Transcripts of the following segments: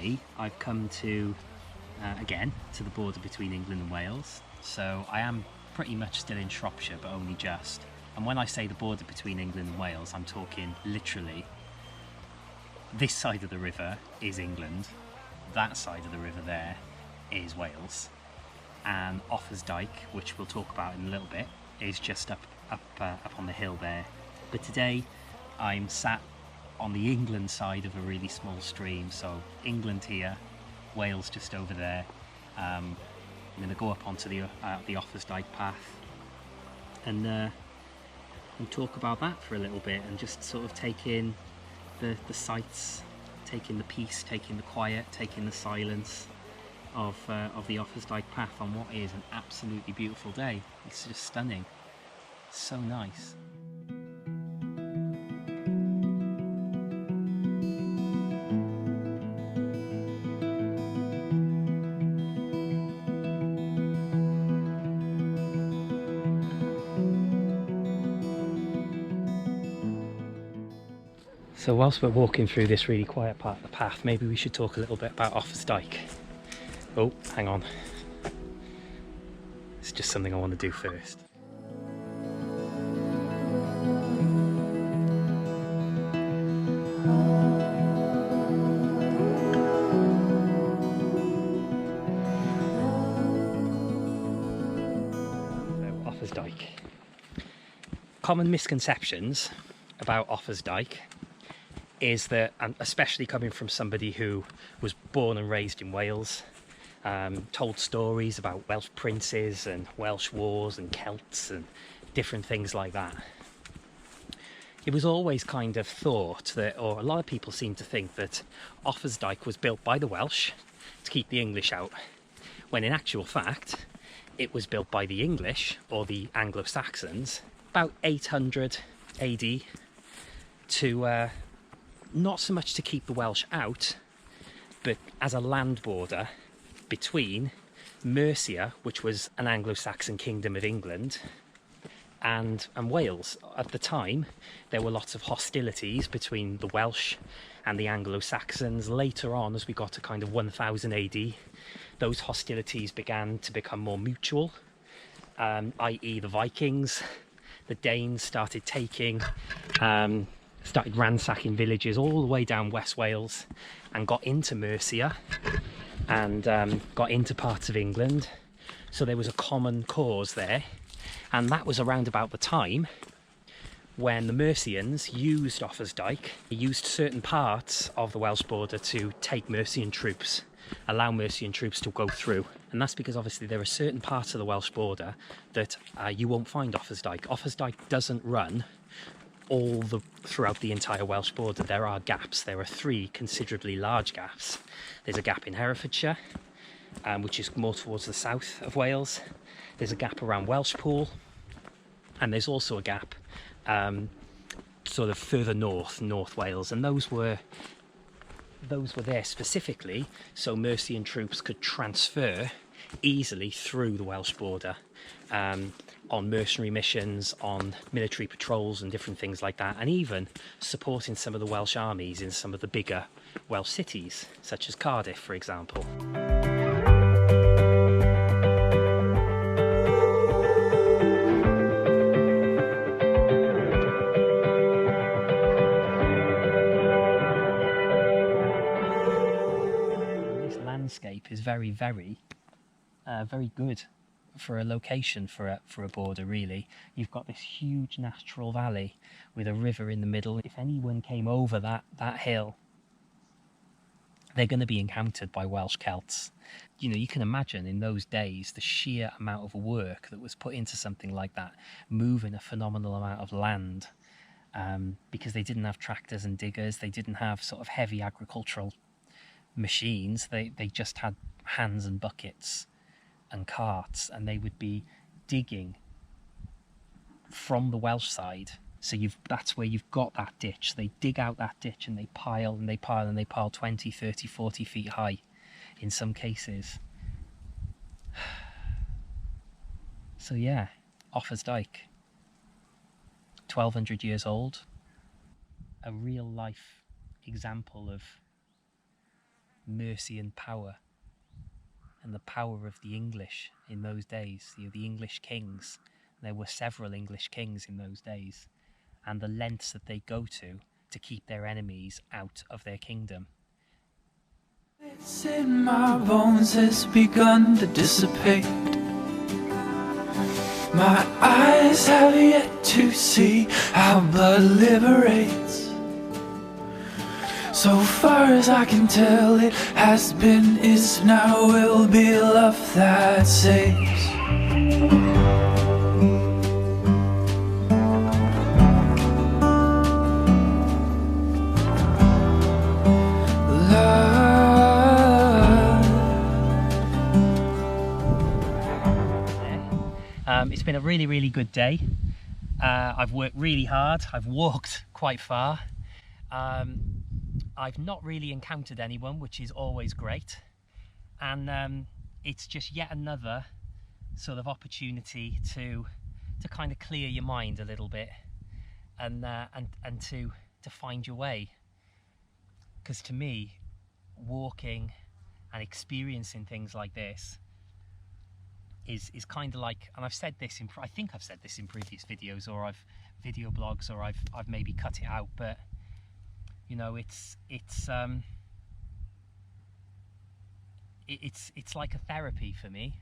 today I've come to, again, to the border between England and Wales. So I am pretty much still in Shropshire, but only just. And when I say the border between England and Wales, I'm talking literally this side of the river is England, that side of the river there is Wales, and Offas Dyke, which we'll talk about in a little bit, is just up on the hill there. But today I'm sat on the England side of a really small stream, so England here, Wales just over there. I'm going to go up onto the Offas Dyke path and talk about that for a little bit, and just sort of take in the sights, taking the peace, taking the quiet, taking the silence of the Offas Dyke path on what is an absolutely beautiful day. It's just stunning, so nice. So whilst we're walking through this really quiet part of the path, maybe we should talk a little bit about Offas Dyke. Oh, hang on. It's just something I want to do first. So, Offas Dyke. Common misconceptions about Offas Dyke is that, and especially coming from somebody who was born and raised in Wales, told stories about Welsh princes and Welsh wars and Celts and different things like that. It was always kind of thought that, or a lot of people seem to think that Offas Dyke was built by the Welsh to keep the English out, when in actual fact it was built by the English, or the Anglo-Saxons, about 800 AD to not so much to keep the Welsh out, but as a land border between Mercia, which was an Anglo-Saxon kingdom of England, and Wales. At the time, there were lots of hostilities between the Welsh and the Anglo-Saxons. Later on, as we got to kind of 1000 AD, those hostilities began to become more mutual, i.e. the Vikings, the Danes started ransacking villages all the way down West Wales and got into Mercia and got into parts of England. So there was a common cause there, and that was around about the time when the Mercians used Offas Dyke. They used certain parts of the Welsh border to take Mercian troops, allow Mercian troops to go through. And that's because obviously there are certain parts of the Welsh border that you won't find Offas Dyke. Offas Dyke doesn't run throughout the entire Welsh border. There are gaps. There are 3 considerably large gaps. There's a gap in Herefordshire, which is more towards the south of Wales. There's a gap around Welshpool, and there's also a gap sort of further north Wales, and those were there specifically so Mercian troops could transfer easily through the Welsh border on mercenary missions, on military patrols and different things like that, and even supporting some of the Welsh armies in some of the bigger Welsh cities, such as Cardiff, for example. This landscape is very, very good for a location for a border, really. You've got this huge natural valley with a river in the middle. If anyone came over that hill, they're going to be encountered by Welsh Celts. You know, you can imagine in those days the sheer amount of work that was put into something like that, moving a phenomenal amount of land, because they didn't have tractors and diggers, they didn't have sort of heavy agricultural machines, they just had hands and buckets and carts, and they would be digging from the Welsh side. So that's where you've got that ditch. They dig out that ditch and they pile and they pile and they pile 20, 30, 40 feet high in some cases. So yeah, Offas Dyke, 1200 years old, a real life example of Mercian power and the power of the English in those days, you know, the English kings. There were several English kings in those days, and the lengths that they go to keep their enemies out of their kingdom. It's in my bones has begun to dissipate. My eyes have yet to see how blood liberates. So far as I can tell, it has been, is, now will be love that saves. It's been a really good day. I've worked really hard. I've walked quite far. I've not really encountered anyone, which is always great. And it's just yet another sort of opportunity to kind of clear your mind a little bit and to find your way. Because to me, walking and experiencing things like this is kind of like, and I've said this in, I think I've said this in previous videos, or I've video blogs, or I've maybe cut it out, but you know, it's like a therapy for me,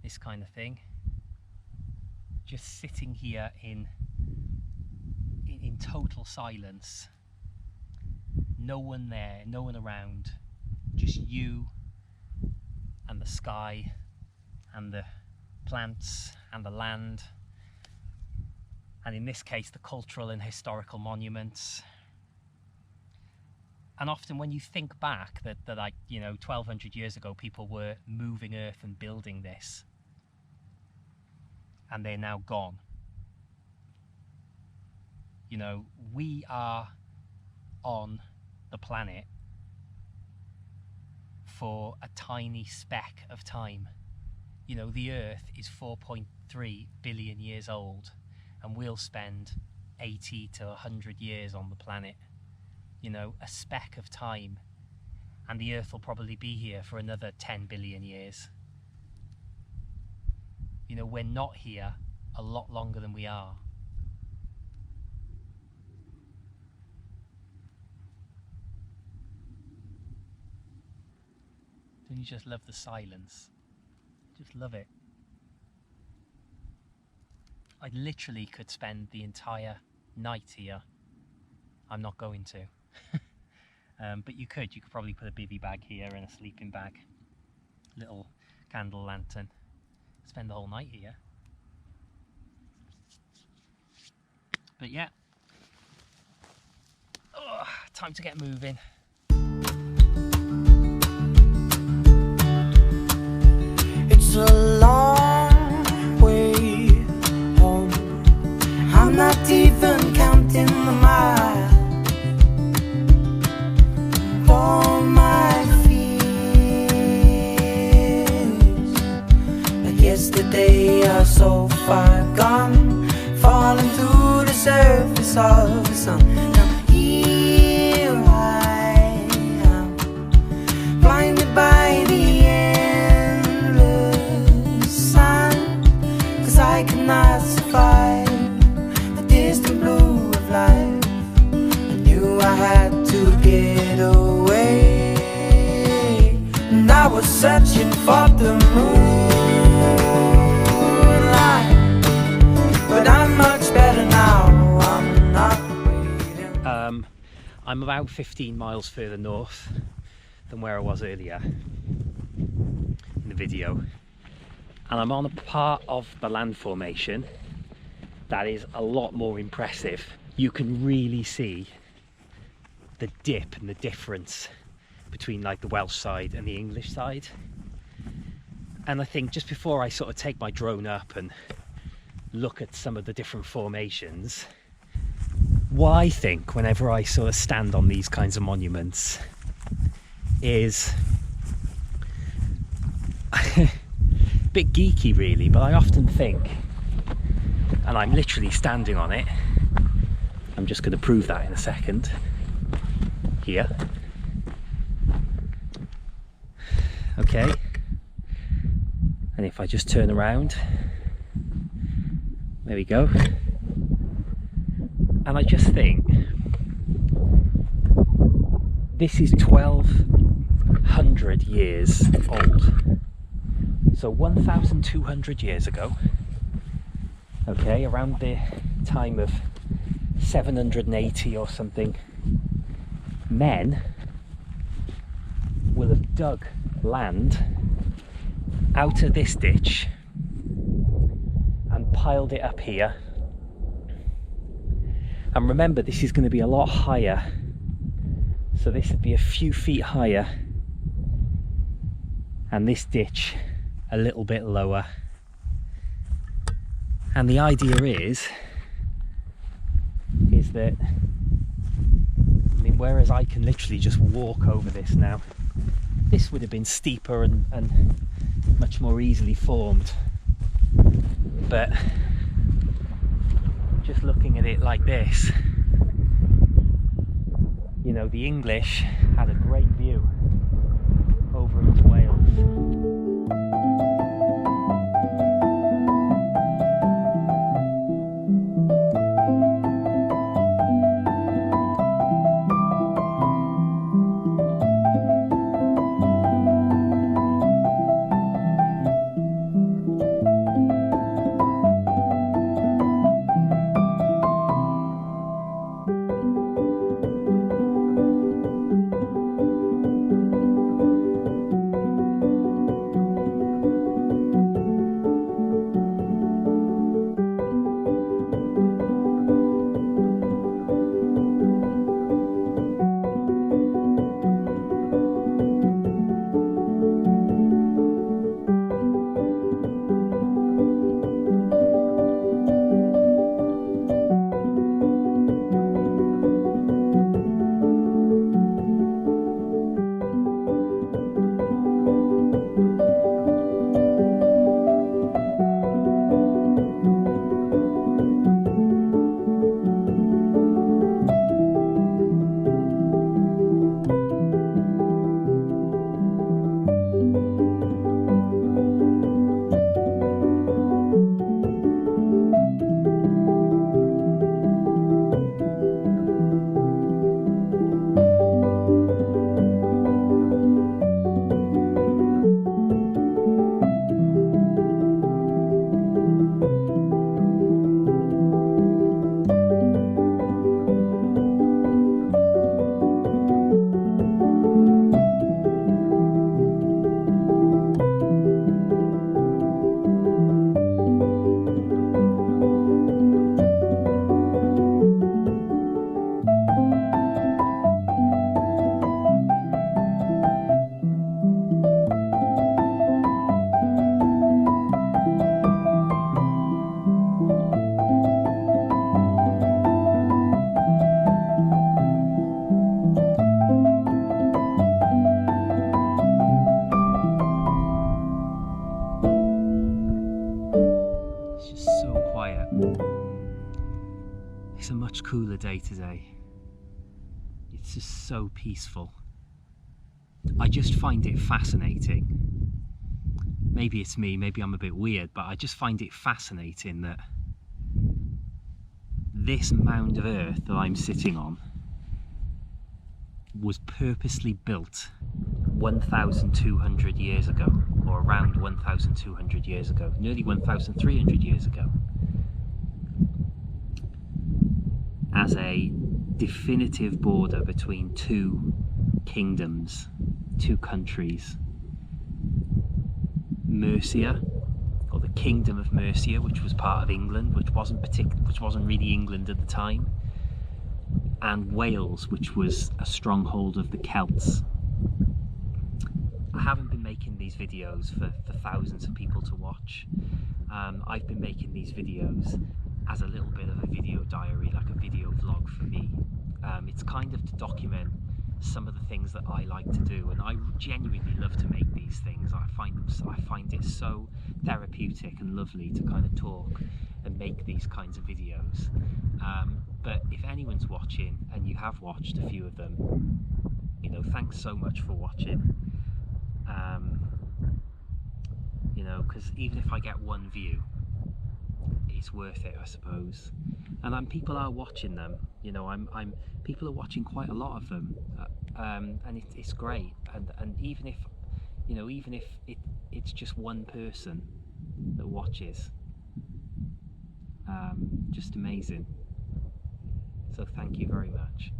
this kind of thing. Just sitting here in total silence, no one there, no one around, just you and the sky and the plants and the land, and in this case the cultural and historical monuments. And often when you think back that like, you know, 1200 years ago people were moving earth and building this, and they're now gone. You know, we are on the planet for a tiny speck of time. You know, the Earth is 4.3 billion years old, and we'll spend 80 to 100 years on the planet. You know, a speck of time, and the Earth will probably be here for another 10 billion years. You know, we're not here a lot longer than we are. Don't you just love the silence? Just love it. I literally could spend the entire night here. I'm not going to. But you could probably put a bivvy bag here and a sleeping bag, little candle lantern, spend the whole night here. But yeah, time to get moving. It's a long way home. I'm not even counting the miles on my feet. But yesterday are so far gone, falling to the surface of the sun. Now here I am, blinded by the endless sun, 'cause I cannot survive the distant blue of life. I knew I had to get away, and I was searching for the moonlight, but I'm much better now. I'm not waiting. I'm about 15 miles further north than where I was earlier in the video, and I'm on a part of the land formation that is a lot more impressive. You can really see the dip and the difference between like the Welsh side and the English side. And I think just before I sort of take my drone up and look at some of the different formations, what I think whenever I sort of stand on these kinds of monuments is a bit geeky really, but I often think, and I'm literally standing on it, I'm just going to prove that in a second here, Okay, and if I just turn around, there we go. And I just think this is 1200 years old. So 1,200 years ago, okay, around the time of 780 or something, men will have dug land out of this ditch and piled it up here. And remember, this is going to be a lot higher, so this would be a few feet higher, and this ditch a little bit lower. And the idea is that, I mean, whereas I can literally just walk over this now, this would have been steeper and much more easily formed. But just looking at it like this, you know, the English had a great view over into Wales. It's a much cooler day today. It's just so peaceful. I just find it fascinating. Maybe it's me, maybe I'm a bit weird, but I just find it fascinating that this mound of earth that I'm sitting on was purposely built 1,200 years ago, or around 1,200 years ago, nearly 1,300 years ago, as a definitive border between two kingdoms, two countries. Mercia, or the Kingdom of Mercia, which was part of England, which wasn't really England at the time, and Wales, which was a stronghold of the Celts. I haven't been making these videos for thousands of people to watch. I've been making these videos as a little bit of a video diary, like a video vlog for me. It's kind of to document some of the things that I like to do, and I genuinely love to make these things. I find it so therapeutic and lovely to kind of talk and make these kinds of videos. But if anyone's watching, and you have watched a few of them, you know, thanks so much for watching. because even if I get one view, it's worth it, I suppose. And people are watching them, you know. People are watching quite a lot of them, and it's great. And even if, you know, even if it's just one person that watches, just amazing. So thank you very much.